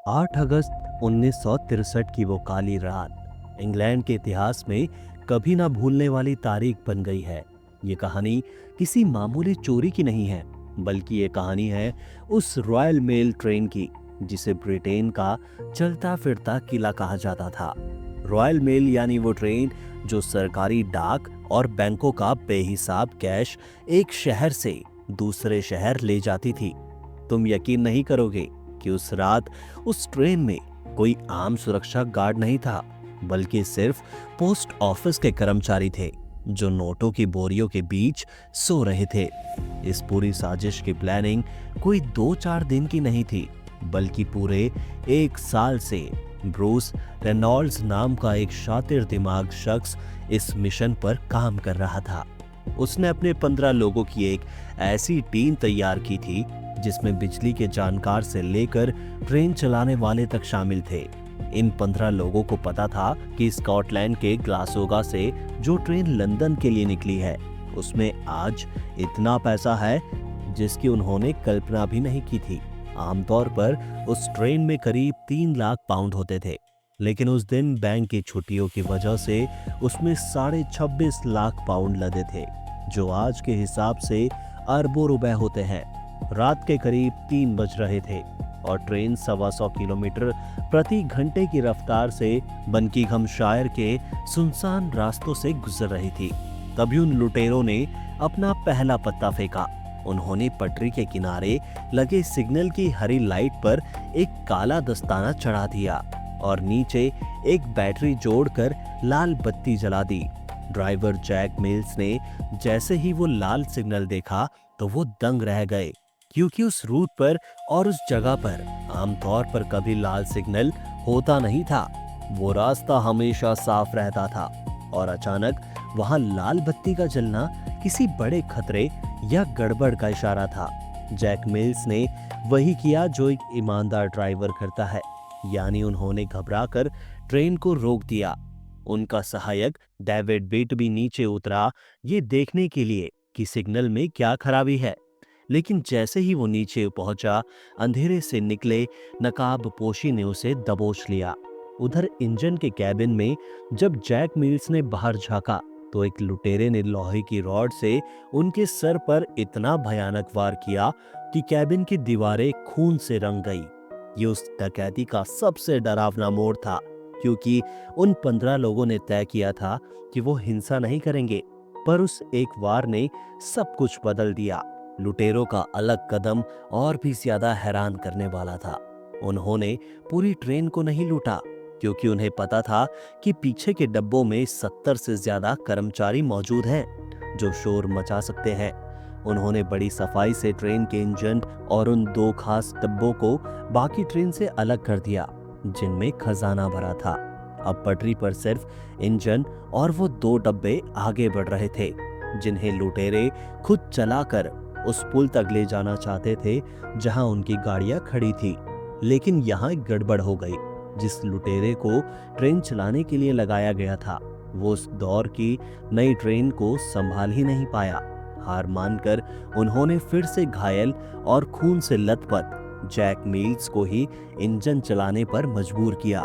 8 अगस्त 1963 की वो काली रात इंग्लैंड के इतिहास में कभी ना भूलने वाली तारीख बन गई है। ये कहानी किसी मामूली चोरी की नहीं है, बल्कि ये कहानी है उस रॉयल मेल ट्रेन की जिसे ब्रिटेन का चलता फिरता किला कहा जाता था। रॉयल मेल यानी वो ट्रेन जो सरकारी डाक और बैंकों का बेहिसाब कैश एक शहर से दूसरे शहर ले जाती थी। तुम यकीन नहीं करोगे कि उस रात उस ट्रेन में कोई आम सुरक्षा गार्ड नहीं था, बल्कि सिर्फ पोस्ट ऑफिस के कर्मचारी थे जो नोटों की बोरियों के बीच सो रहे थे। इस पूरी साजिश की प्लानिंग कोई 2-4 दिन की नहीं थी, बल्कि पूरे 1 साल से ब्रूस रेनॉल्ड्स नाम का एक शातिर दिमाग शख्स इस मिशन पर काम कर रहा था। उसने अपने 15 लोगों की एक ऐसी टीम तैयार की थी जिसमें बिजली के जानकार से लेकर ट्रेन चलाने वाले तक शामिल थे। इन 15 लोगों को पता था कि स्कॉटलैंड के ग्लासगो से जो ट्रेन लंदन के लिए निकली है उसमें आज इतना पैसा है जिसकी उन्होंने कल्पना भी नहीं की थी। आमतौर पर उस ट्रेन में करीब 3 लाख पाउंड होते थे, लेकिन उस दिन बैंक की छुट्टियों की वजह से उसमें 26.5 लाख पाउंड लदे थे, जो आज के हिसाब से अरबों रुपए होते हैं। रात के करीब 3 बज रहे थे और ट्रेन 125 किलोमीटर प्रति घंटे की रफ्तार से बकिंघमशायर के सुनसान रास्तों से गुजर रही थी। तभी उन लुटेरों ने अपना पहला पत्ता फेंका। उन्होंने पटरी के किनारे लगे सिग्नल की हरी लाइट पर एक काला दस्ताना चढ़ा दिया और नीचे एक बैटरी जोड़कर लाल बत्ती जला दी। ड्राइवर जैक मिल्स ने जैसे ही वो लाल सिग्नल देखा तो वो दंग रह गए, क्योंकि उस रूट पर और उस जगह पर आमतौर पर कभी लाल सिग्नल होता नहीं था। वो रास्ता हमेशा साफ रहता था और अचानक वहां लाल बत्ती का जलना किसी बड़े खतरे या गड़बड़ का इशारा था। जैक मिल्स ने वही किया जो एक ईमानदार ड्राइवर करता है, यानी उन्होंने घबराकर ट्रेन को रोक दिया। उनका सहायक डेविड बिट भी नीचे उतरा ये देखने के लिए कि सिग्नल में क्या खराबी है, लेकिन जैसे ही वो नीचे पहुंचा अंधेरे से निकले नकाबपोशी ने उसे दबोच लिया। उधर इंजन के कैबिन में जब जैक मिल्स ने बाहर झांका तो एक लुटेरे ने लोहे की रॉड से उनके सर पर इतना भयानक वार किया कि कैबिन की दीवारें खून से रंग गई। ये उस डकैती का सबसे डरावना मोड़ था, क्योंकि उन 15 लोगों ने तय किया था कि वो हिंसा नहीं करेंगे, पर उस एक वार ने सब कुछ बदल दिया। लुटेरों का अलग कदम और भी ज्यादा हैरान करने वाला था। उन्होंने पूरी ट्रेन को नहीं लूटा, क्योंकि उन्हें पता था कि पीछे के डब्बों में 70 से ज्यादा कर्मचारी मौजूद हैं जो शोर मचा सकते हैं। उन्होंने बड़ी सफाई से ट्रेन के इंजन और उन 2 खास डब्बों को बाकी ट्रेन से अलग कर दिया जिनमें खजाना भरा था। अब पटरी पर सिर्फ इंजन और वो 2 डब्बे आगे बढ़ रहे थे जिन्हें लुटेरे खुद चलाकर उस पुल तक ले जाना चाहते थे जहां उनकी गाड़ियां खड़ी थी। लेकिन यहां एक गड़बड़ हो गई। जिस लुटेरे को ट्रेन चलाने के लिए लगाया गया था वो उस दौर की नई ट्रेन को संभाल ही नहीं पाया। हार मानकर उन्होंने फिर से घायल और खून से लथपथ जैक मिल्स को ही इंजन चलाने पर मजबूर किया।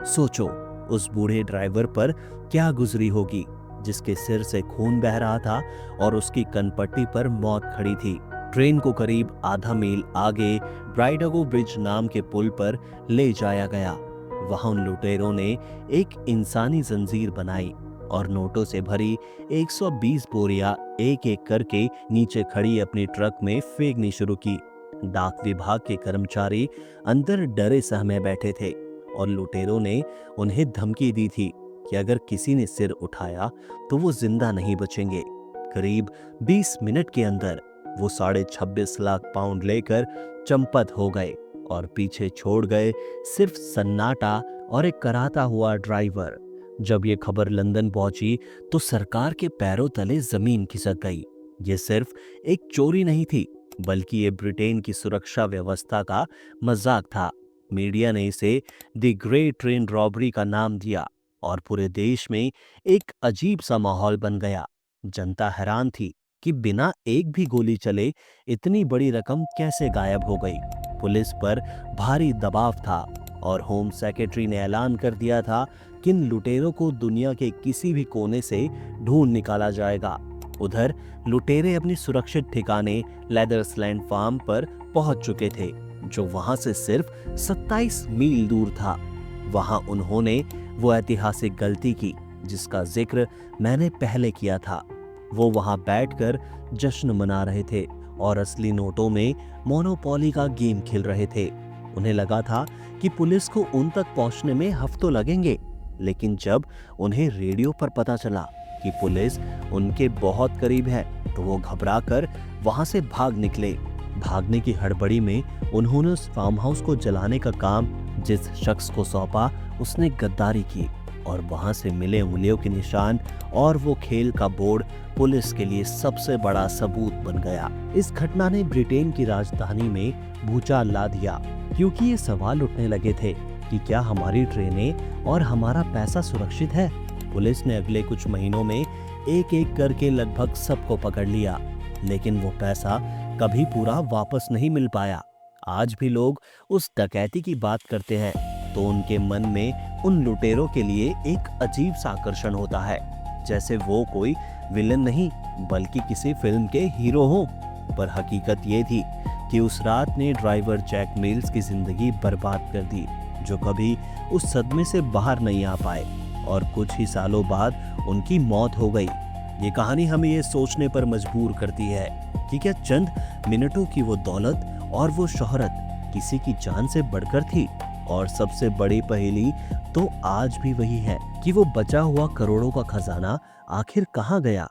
सोचो उस बूढ़े ड्राइवर पर क्या गुजरी होगी जिसके सिर से खून बह रहा था और उसकी कनपट्टी पर मौत खड़ी थी। ट्रेन को करीब आधा मील आगे ब्राइडगो ब्रिज नाम के पुल पर ले जाया गया। वहां उन लुटेरों ने एक इंसानी जंजीर बनाई और नोटों से भरी 120 बोरियां एक एक करके नीचे खड़ी अपनी ट्रक में फेंकनी शुरू की। डाक विभाग के कर्मचारी अंदर डरे सहमे बैठे थे और लुटेरों ने उन्हें धमकी दी थी कि अगर किसी ने सिर उठाया तो वो जिंदा नहीं बचेंगे। करीब 20 मिनट के अंदर वो 26.5 लाख पाउंड लेकर चंपत हो गए और पीछे छोड़ गए सिर्फ सन्नाटा और एक कराता हुआ ड्राइवर। जब ये खबर लंदन पहुंची तो सरकार के पैरों तले जमीन खिसक गई। ये सिर्फ एक चोरी नहीं थी, बल्कि ये ब्रिटेन की सुरक्षा व्यवस्था का मजाक था। मीडिया ने इसे द ग्रेट ट्रेन रॉबरी का नाम दिया और पूरे देश में एक अजीब सा माहौल बन गया। जनता हैरान थी कि बिना एक भी गोली चले इतनी बड़ी रकम कैसे गायब हो गई। पुलिस पर भारी दबाव था और होम सेक्रेटरी ने ऐलान कर दिया था कि इन लुटेरों को दुनिया के किसी भी कोने से ढूंढ निकाला जाएगा। उधर लुटेरे अपनी सुरक्षित ठिकाने लेदर्सलैंड फार्म पर पहुंच चुके थे, जो वहां से सिर्फ 27 मील दूर था। वहां उन्होंने वो ऐतिहासिक गलती की जिसका जिक्र मैंने पहले किया था। वो वहां बैठकर जश्न मना रहे थे और असली नोटों में मोनोपोली का गेम खेल रहे थे। उन्हें लगा था कि पुलिस को उन तक पहुंचने में हफ्तों लगेंगे, लेकिन जब उन्हें रेडियो पर पता चला कि पुलिस उनके बहुत करीब है, तो वो घबराकर वहां से भाग निकले। भागने की हड़बड़ी में उन्होंने उस फार्म हाउस को जलाने का काम जिस शख्स को सौंपा, उसने गद्दारी की और वहां से मिले उंगलियों के निशान और वो खेल का बोर्ड पुलिस के लिए सबसे बड़ा सबूत बन गया। इस घटना ने ब्रिटेन की राजधानी में भूचाल ला दिया, क्योंकि ये सवाल उठने लगे थे कि क्या हमारी ट्रेनें और हमारा पैसा सुरक्षित है। पुलिस ने अगले कुछ महीनों में एक एक करके लगभग सबको पकड़ लिया, लेकिन वो पैसा कभी पूरा वापस नहीं मिल पाया। आज भी लोग उस डकैती की बात करते हैं तो उनके मन में उन लुटेरों के लिए एक अजीब सा आकर्षण होता है, जैसे वो कोई विलन नहीं बल्कि किसी फिल्म के हीरो हो। पर हकीकत ये थी कि उस रात ने ड्राइवर जैक मिल्स की जिंदगी बर्बाद कर दी, जो कभी उस सदमे से बाहर नहीं आ पाए और कुछ ही सालों बाद उनकी मौत हो गई। ये कहानी हमें ये सोचने पर मजबूर करती है कि क्या चंद मिनटों की वो दौलत और वो शोहरत किसी की जान से बढ़कर थी। और सबसे बड़ी पहेली तो आज भी वही है कि वो बचा हुआ करोड़ों का खजाना आखिर कहाँ गया।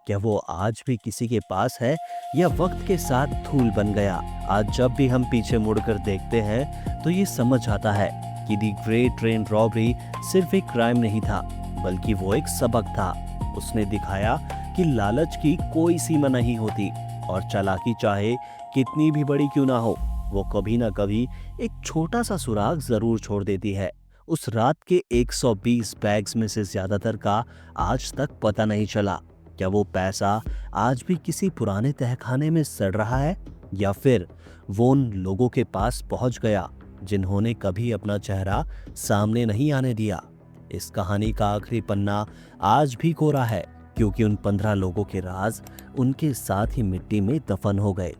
क्या वो आज भी किसी के पास है या वक्त के साथ धूल बन गया। आज जब भी हम पीछे मुड़कर देखते हैं तो ये समझ आता है कि दी ग्रेट ट्रेन रॉबरी सिर्फ एक क्राइम नहीं था, बल्कि वो एक सबक था। उसने दिखाया कि लालच की कोई सीमा नहीं होती और चालाकी चाहे कितनी भी बड़ी क्यों ना हो, वो कभी ना कभी एक छोटा सा सुराग जरूर छोड़ देती है। उस रात के 120 बैग्स में से ज्यादातर का आज तक पता नहीं चला। क्या वो पैसा आज भी किसी पुराने तहखाने में सड़ रहा है या फिर वो उन लोगों के पास पहुंच गया जिन्होंने कभी अपना चेहरा सामने नहीं आने दिया। इस कहानी का आखिरी पन्ना आज भी कोरा है, क्योंकि उन 15 लोगों के राज उनके साथ ही मिट्टी में दफन हो गए।